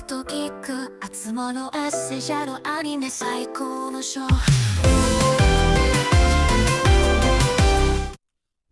と聞く集まのエッセンシャルアニメ最高のショー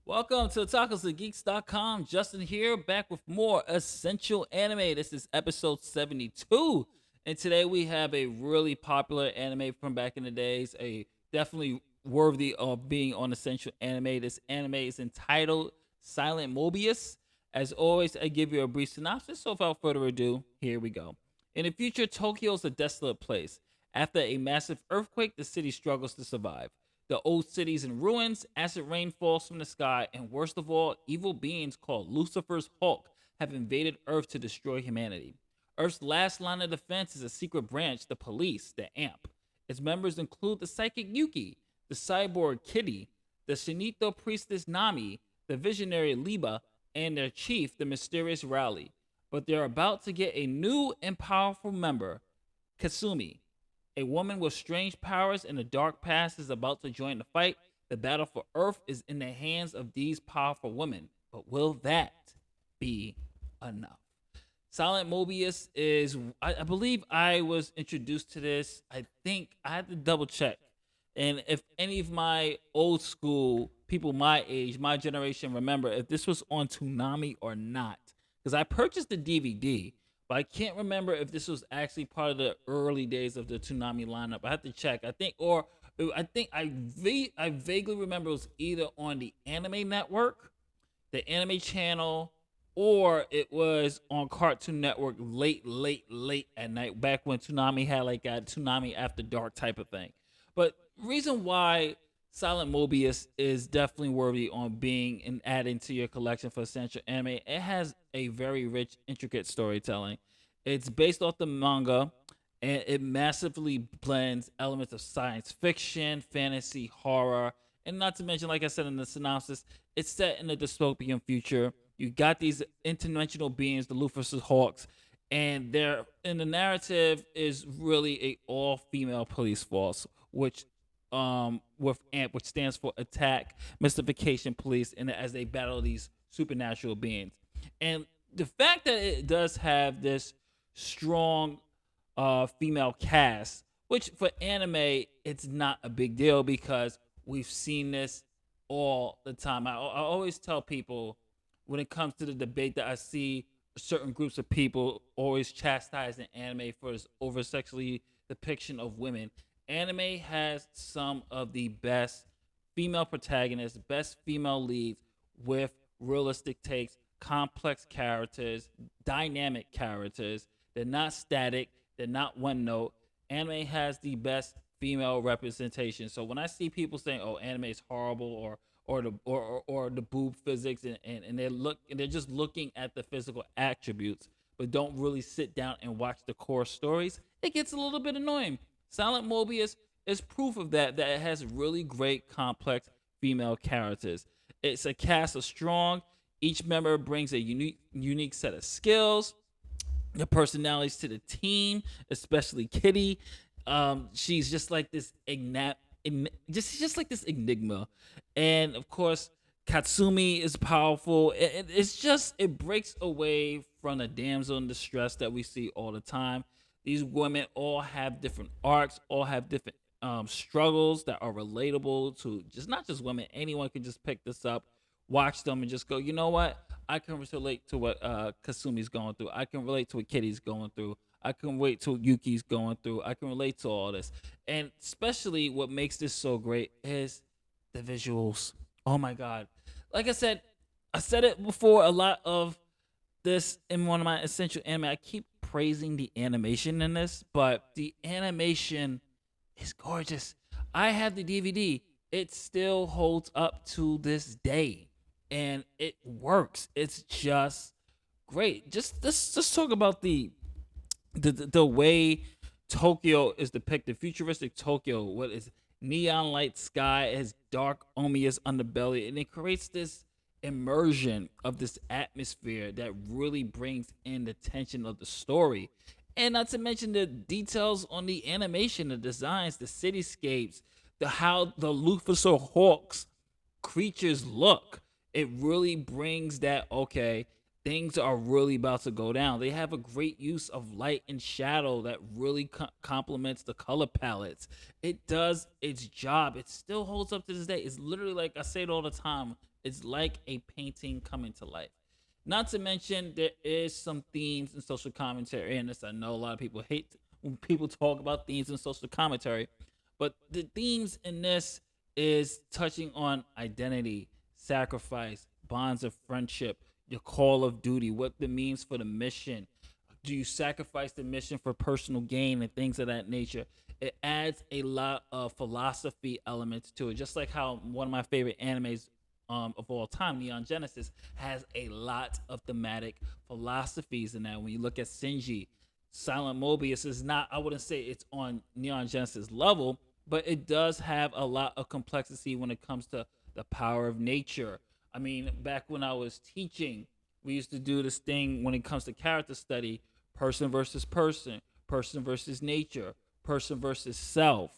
Welcome to otakusandgeeks.com. Justin here, back with more essential anime. This is episode 72, and today we have a really popular anime from back in the days, a definitely worthy of being on essential anime. This anime is entitled Silent Mobius. As always, I give you a brief synopsis, so without further ado, here we go. In the future, Tokyo is a desolate place. After a massive earthquake, the city struggles to survive. The old city's in ruins, acid rain falls from the sky, and worst of all, evil beings called Lucifer's Hawks have invaded Earth to destroy humanity. Earth's last line of defense is a secret branch, the police, the AMP. Its members include the psychic Yuki, the cyborg Kitty, the Shinito priestess Nami, the visionary Liba, and their chief, the mysterious Rowley. But they're about to get a new and powerful member, Kasumi. A woman with strange powers and a dark past is about to join the fight. The battle for Earth is in the hands of these powerful women. But will that be enough? Silent Mobius is, I believe I was introduced to this. I think I had to double check. And if any of my old school people my age, my generation, remember if this was on Toonami or not. Because I purchased the DVD, but I can't remember if this was actually part of the early days of the Toonami lineup. I have to check. I think I vaguely remember it was either on the Anime Network, the Anime Channel, or it was on Cartoon Network late at night, back when Toonami had like a Toonami After Dark type of thing. But reason why Silent Mobius is definitely worthy on being and adding to your collection for essential anime. It has a very rich, intricate storytelling. It's based off the manga, and it massively blends elements of science fiction, fantasy, horror, and not to mention, like I said in the synopsis, it's set in a dystopian future. You got these interdimensional beings, the Lucifer Hawks, and the narrative is really a all-female police force, which with AMP, which stands for Attack Mystification Police, and as they battle these supernatural beings. And the fact that it does have this strong female cast, which for anime it's not a big deal because we've seen this all the time. I always tell people when it comes to the debate that I see certain groups of people always chastising anime for its over sexually depiction of women. Anime has some of the best female protagonists, best female leads with realistic takes, complex characters, dynamic characters. They're not static, they're not one note. Anime has the best female representation. So when I see people saying, "Oh, anime is horrible," or the boob physics, and they're just looking at the physical attributes, but don't really sit down and watch the core stories, it gets a little bit annoying. Silent Mobius is proof of that it has really great, complex female characters. It's a cast of strong. Each member brings a unique set of skills, the personalities to the team, especially Kitty. She's just like this just like this enigma, and of course, Katsumi is powerful. It breaks away from the damsel in distress that we see all the time. These women all have different arcs, all have different struggles that are relatable to just not just women. Anyone can just pick this up, watch them, and just go, you know what? I can relate to what Kasumi's going through. I can relate to what Kitty's going through. I can relate to what Yuki's going through. I can relate to all this. And especially what makes this so great is the visuals. Oh my God. Like I said it before, a lot of this in one of my essential anime. I keep praising the animation in this, but the animation is gorgeous. I have the DVD. It still holds up to this day, and it works. It's just great. Just let's talk about the way Tokyo is depicted. Futuristic Tokyo. What is neon light sky? It has dark ominous underbelly, and it creates this immersion of this atmosphere that really brings in the tension of the story. And not to mention the details on the animation, the designs, the cityscapes, how the Lucifer Hawks creatures look. It really brings that, okay, things are really about to go down. They have a great use of light and shadow that really complements the color palettes. It does its job. It still holds up to this day. It's literally like I say it all the time. It's like a painting coming to life. Not to mention, there is some themes and social commentary in this. I know a lot of people hate when people talk about themes and social commentary, but the themes in this is touching on identity, sacrifice, bonds of friendship, your call of duty, what it means for the mission. Do you sacrifice the mission for personal gain and things of that nature? It adds a lot of philosophy elements to it, just like how one of my favorite animes of all time, Neon Genesis, has a lot of thematic philosophies in that. When you look at Shinji, Silent Mobius is not, I wouldn't say it's on Neon Genesis level, but it does have a lot of complexity when it comes to the power of nature. I mean, back when I was teaching, we used to do this thing when it comes to character study: person versus person, person versus nature, person versus self,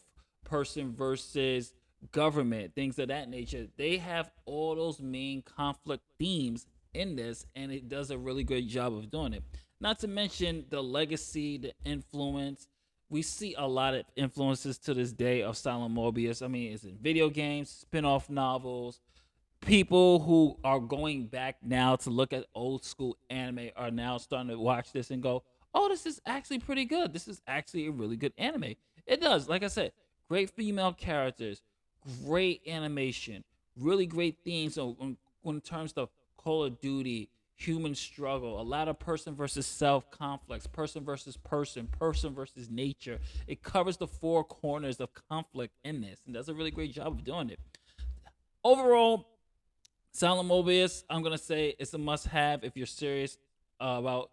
person versus government, things of that nature. They have all those main conflict themes in this, and it does a really good job of doing it. Not to mention the legacy, the influence. We see a lot of influences to this day of Silent Mobius. I mean, it's in video games, spin-off novels. People who are going back now to look at old school anime are now starting to watch this and go, "Oh, this is actually pretty good. This is actually a really good anime." It does, like I said, great female characters, great animation, really great themes. So when in terms of Call of Duty, human struggle, a lot of person versus self conflicts, person versus person, person versus nature. It covers the four corners of conflict in this, and does a really great job of doing it. Overall, Silent Mobius, I'm gonna say it's a must-have if you're serious about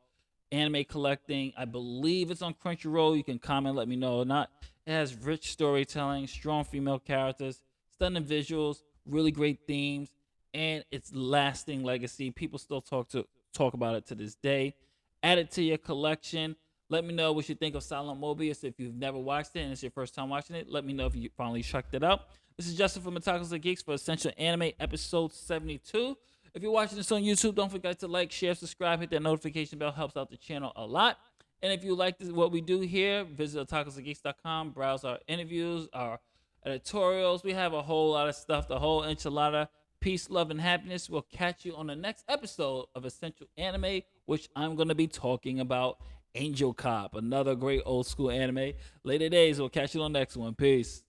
anime collecting. I believe it's on Crunchyroll. You can comment, let me know or not. It has rich storytelling, strong female characters, stunning visuals, really great themes, and its lasting legacy. People still talk about it to this day. Add it to your collection. Let me know what you think of Silent Mobius. If you've never watched it and it's your first time watching it, let me know if you finally checked it out. This is Justin from Otaku and Geeks for Essential Anime episode 72. If you're watching this on YouTube, don't forget to like, share, subscribe, hit that notification bell. Helps out the channel a lot. And if you like what we do here, visit otakusandgeeks.com, browse our interviews, our editorials. We have a whole lot of stuff, the whole enchilada. Peace, love, and happiness. We'll catch you on the next episode of Essential Anime, which I'm going to be talking about Angel Cop, another great old school anime. Later days, we'll catch you on the next one. Peace.